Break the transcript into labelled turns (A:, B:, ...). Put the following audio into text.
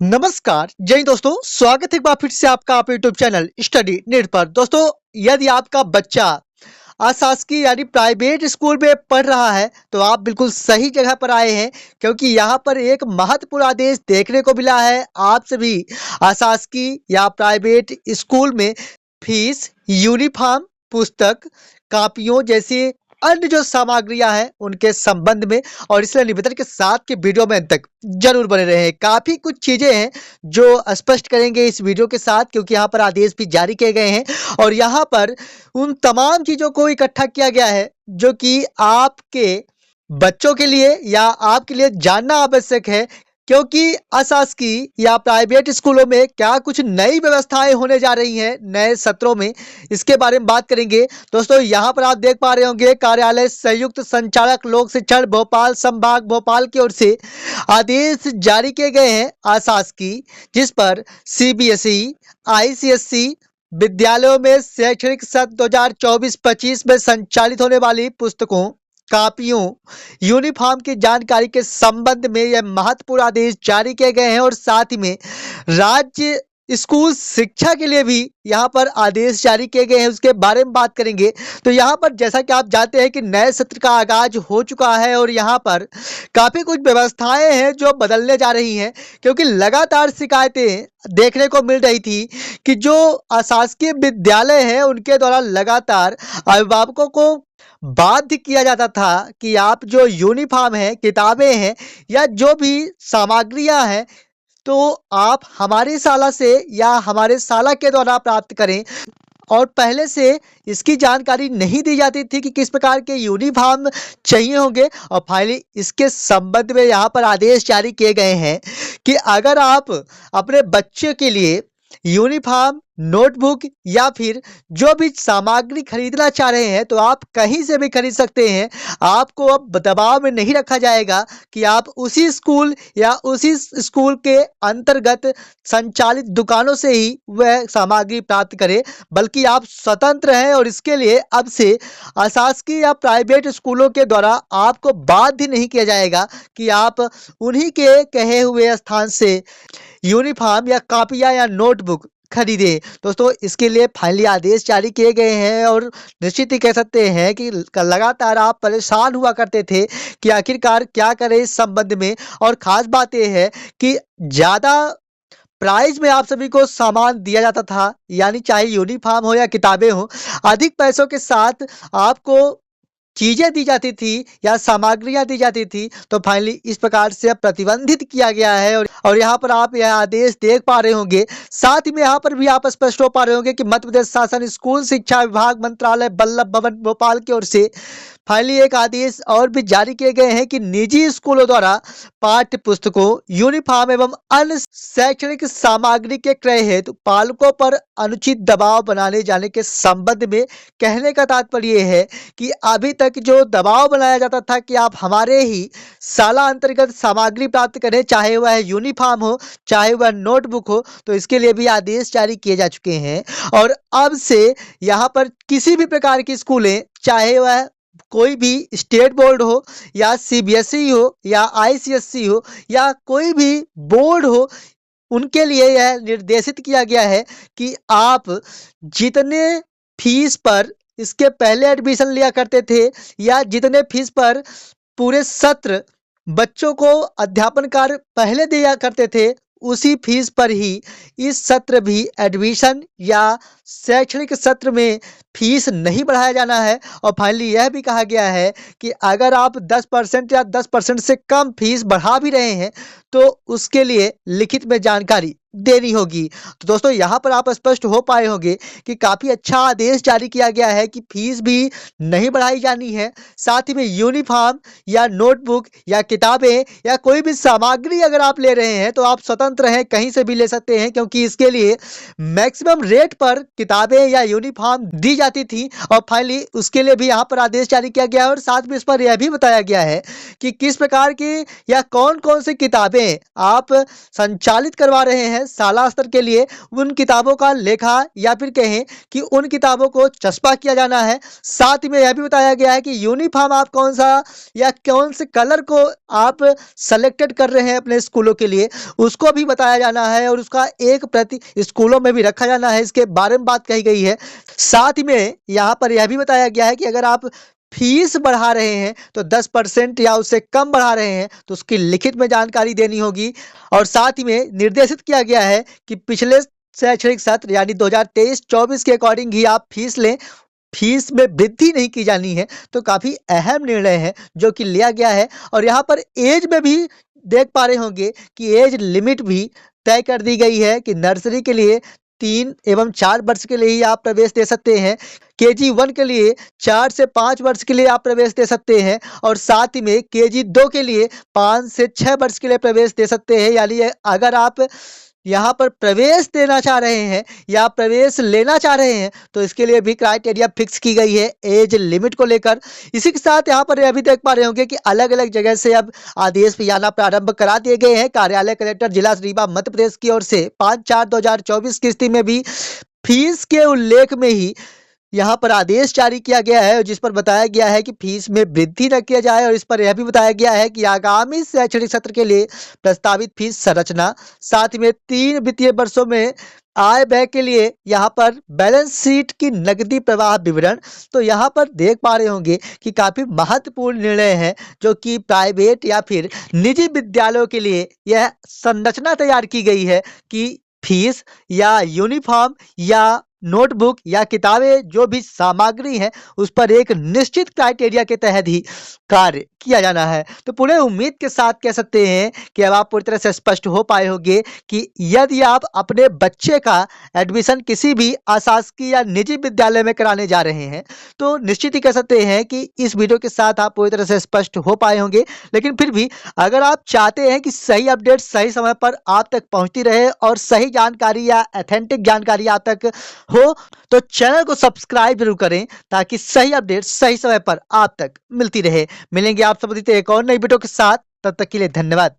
A: नमस्कार जय हिंद दोस्तों, स्वागत है एक बार फिर से आपका आप यूट्यूब चैनल स्टडी नीड पर। दोस्तों, यदि आपका बच्चा अशासकीय यानी प्राइवेट स्कूल में पढ़ रहा है तो आप बिल्कुल सही जगह पर आए हैं, क्योंकि यहाँ पर एक महत्वपूर्ण आदेश देखने को मिला है। आप सभी अशासकीय या प्राइवेट स्कूल में फीस, यूनिफॉर्म, पुस्तक, कापियों जैसी अन्य जो सामग्रियां हैं उनके संबंध में, और इसलिए निवेदन के साथ के वीडियो में अंत तक जरूर बने रहे। काफी कुछ चीजें हैं जो स्पष्ट करेंगे इस वीडियो के साथ, क्योंकि यहाँ पर आदेश भी जारी किए गए हैं और यहाँ पर उन तमाम चीजों को इकट्ठा किया गया है जो कि आपके बच्चों के लिए या आपके लिए जानना आवश्यक है, क्योंकि अशासकीय या प्राइवेट स्कूलों में क्या कुछ नई व्यवस्थाएं होने जा रही हैं नए सत्रों में, इसके बारे में बात करेंगे। दोस्तों, यहाँ पर आप देख पा रहे होंगे कार्यालय संयुक्त संचालक लोक शिक्षण भोपाल संभाग भोपाल की ओर से आदेश जारी किए गए हैं अशासकीय, जिस पर सीबीएसई, आईसीएसई विद्यालयों में शैक्षणिक सत्र 2024-25 में संचालित होने वाली पुस्तकों, कापियों, यूनिफॉर्म की जानकारी के संबंध में यह महत्वपूर्ण आदेश जारी किए गए हैं और साथ ही में राज्य स्कूल शिक्षा के लिए भी यहाँ पर आदेश जारी किए गए हैं, उसके बारे में बात करेंगे। तो यहाँ पर जैसा कि आप जानते हैं कि नए सत्र का आगाज हो चुका है और यहाँ पर काफी कुछ व्यवस्थाएं हैं जो बदलने जा रही हैं, क्योंकि लगातार शिकायतें देखने को मिल रही थी कि जो अशासकीय विद्यालय है उनके द्वारा लगातार अभिभावकों को बाध्य किया जाता था कि आप जो यूनिफॉर्म है, किताबें हैं या जो भी सामग्रियां हैं तो आप हमारी शाला से या हमारे शाला के द्वारा प्राप्त करें। और पहले से इसकी जानकारी नहीं दी जाती थी कि किस प्रकार के यूनिफॉर्म चाहिए होंगे, और फाइनली इसके संबंध में यहाँ पर आदेश जारी किए गए हैं कि अगर आप अपने बच्चे के लिए यूनिफॉर्म, नोटबुक या फिर जो भी सामग्री खरीदना चाह रहे हैं तो आप कहीं से भी खरीद सकते हैं। आपको अब दबाव में नहीं रखा जाएगा कि आप उसी स्कूल या उसी स्कूल के अंतर्गत संचालित दुकानों से ही वह सामग्री प्राप्त करें, बल्कि आप स्वतंत्र हैं और इसके लिए अब से अशासकीय या प्राइवेट स्कूलों के द्वारा आपको बाध्य नहीं किया जाएगा कि आप उन्हीं के कहे हुए स्थान से यूनिफॉर्म या कापियां या नोटबुक खरीदे। दोस्तों, इसके लिए फाइनली आदेश जारी किए गए हैं और निश्चित ही कह सकते हैं कि लगातार आप परेशान हुआ करते थे कि आखिरकार क्या करें इस संबंध में। और खास बात यह है कि ज़्यादा प्राइस में आप सभी को सामान दिया जाता था, यानी चाहे यूनिफॉर्म हो या किताबें हो, अधिक पैसों के साथ आपको चीजें दी जाती थी या सामग्रियां दी जाती थी। तो फाइनली इस प्रकार से अब प्रतिबंधित किया गया है और यहाँ पर आप यह आदेश देख पा रहे होंगे। साथ ही में यहाँ पर भी आप स्पष्ट हो पा रहे होंगे कि मध्य प्रदेश शासन स्कूल शिक्षा विभाग मंत्रालय बल्लभ भवन भोपाल की ओर से फाइनली एक आदेश और भी जारी किए गए हैं कि निजी स्कूलों द्वारा पाठ्य पुस्तकों, यूनिफॉर्म एवं अन्य शैक्षणिक सामग्री के क्रय हेतु पालकों पर अनुचित दबाव बनाने जाने के संबंध में कहने का तात्पर्य है कि अभी तक जो दबाव बनाया जाता था कि आप हमारे ही शाला अंतर्गत सामग्री प्राप्त करें, चाहे वह यूनिफॉर्म हो चाहे वह नोटबुक हो, तो इसके लिए भी आदेश जारी किए जा चुके हैं। और अब से यहाँ पर किसी भी प्रकार की स्कूलें, चाहे वह कोई भी स्टेट बोर्ड हो या सीबीएसई हो या आईसीएसई हो या कोई भी बोर्ड हो, उनके लिए यह निर्देशित किया गया है कि आप जितने फीस पर इसके पहले एडमिशन लिया करते थे या जितने फीस पर पूरे सत्र बच्चों को अध्यापन कार्य पहले दिया करते थे, उसी फीस पर ही इस सत्र भी एडमिशन या शैक्षणिक सत्र में फीस नहीं बढ़ाया जाना है। और फाइनली यह भी कहा गया है कि अगर आप 10% या 10% से कम फीस बढ़ा भी रहे हैं तो उसके लिए लिखित में जानकारी देनी होगी। तो दोस्तों, यहाँ पर आप स्पष्ट हो पाए होंगे कि काफ़ी अच्छा आदेश जारी किया गया है कि फीस भी नहीं बढ़ाई जानी है। साथ ही में यूनिफॉर्म या नोटबुक या किताबें या कोई भी सामग्री अगर आप ले रहे हैं तो आप स्वतंत्र हैं, कहीं से भी ले सकते हैं, क्योंकि इसके लिए मैक्सिमम रेट पर किताबें या यूनिफॉर्म दी जाती थी और फाइनली उसके लिए भी यहाँ पर आदेश जारी किया गया है और साथ में इस पर यह भी बताया गया है कि किस प्रकार की या कौन-कौन सी किताबें आप संचालित करवा रहे हैं शाला स्तर के लिए, उन किताबों का लेखा या फिर कहें कि उन किताबों को चस्पा किया जाना है। साथ ही में यह भी बताया गया है कि यूनिफ़ॉर्म आप कौन-सा या कौन से कलर को आप सेलेक्टेड कर रहे हैं अपने स्कूलों के लिए, उसको भी बताया जाना है और उसका एक प्रति स्कूलों में भी रखा जाना है, इसके बारे में बात कही गई है। साथ ही में यहाँ पर यह भी बताया गया है कि अगर आप फीस बढ़ा रहे हैं तो 10% या उससे कम बढ़ा रहे हैं तो उसकी लिखित में जानकारी देनी होगी और साथ ही में निर्देशित किया गया है कि पिछले शैक्षणिक सत्र यानी 2023-24 के अकॉर्डिंग ही आप फीस लें, फीस में वृद्धि नहीं की जानी है। तो काफ़ी अहम निर्णय है जो कि लिया गया है और यहाँ पर एज में भी देख पा रहे होंगे कि एज लिमिट भी तय कर दी गई है कि नर्सरी के लिए 3 एवं 4 वर्ष के लिए ही आप प्रवेश दे सकते हैं। केजी 1 के लिए 4 से 5 वर्ष के लिए आप प्रवेश दे सकते हैं और साथ ही में केजी 2 के लिए 5 से 6 वर्ष के लिए प्रवेश दे सकते हैं। यानी अगर आप यहाँ पर प्रवेश देना चाह रहे हैं या प्रवेश लेना चाह रहे हैं तो इसके लिए भी क्राइटेरिया फिक्स की गई है एज लिमिट को लेकर। इसी के साथ यहाँ पर यह भी देख पा रहे होंगे कि अलग-अलग जगह से अब आदेश भी आना प्रारंभ करा दिए गए हैं। कार्यालय कलेक्टर जिला रीवा मध्य प्रदेश की ओर से 5/4/2024 की स्थिति में भी फीस के उल्लेख में ही यहाँ पर आदेश जारी किया गया है जिस पर बताया गया है कि फीस में वृद्धि न किया जाए और इस पर यह भी बताया गया है कि आगामी शैक्षणिक सत्र के लिए प्रस्तावित फीस संरचना, साथ ही में 3 वित्तीय वर्षों में आय व्यय के लिए यहाँ पर बैलेंस शीट की नकदी प्रवाह विवरण। तो यहाँ पर देख पा रहे होंगे कि काफ़ी महत्वपूर्ण निर्णय है जो कि प्राइवेट या फिर निजी विद्यालयों के लिए यह संरचना तैयार की गई है कि फीस या यूनिफॉर्म या नोटबुक या किताबें जो भी सामग्री है उस पर एक निश्चित क्राइटेरिया के तहत ही कार्य किया जाना है। तो पूरे उम्मीद के साथ कह सकते हैं कि अब आप पूरी तरह से स्पष्ट हो पाए होंगे कि यदि आप अपने बच्चे का एडमिशन किसी भी अशासकीय या निजी विद्यालय में कराने जा रहे हैं तो निश्चित ही कह सकते हैं कि इस वीडियो के साथ आप पूरी तरह से स्पष्ट हो पाए होंगे। लेकिन फिर भी अगर आप चाहते हैं कि सही अपडेट सही समय पर आप तक पहुंचती रहे और सही जानकारी या ऑथेंटिक जानकारी आप तक हो तो चैनल को सब्सक्राइब जरूर करें ताकि सही अपडेट सही समय पर आप तक मिलती रहे। मिलेंगे आप सब एक और नई वीडियो के साथ, तब तक के लिए धन्यवाद।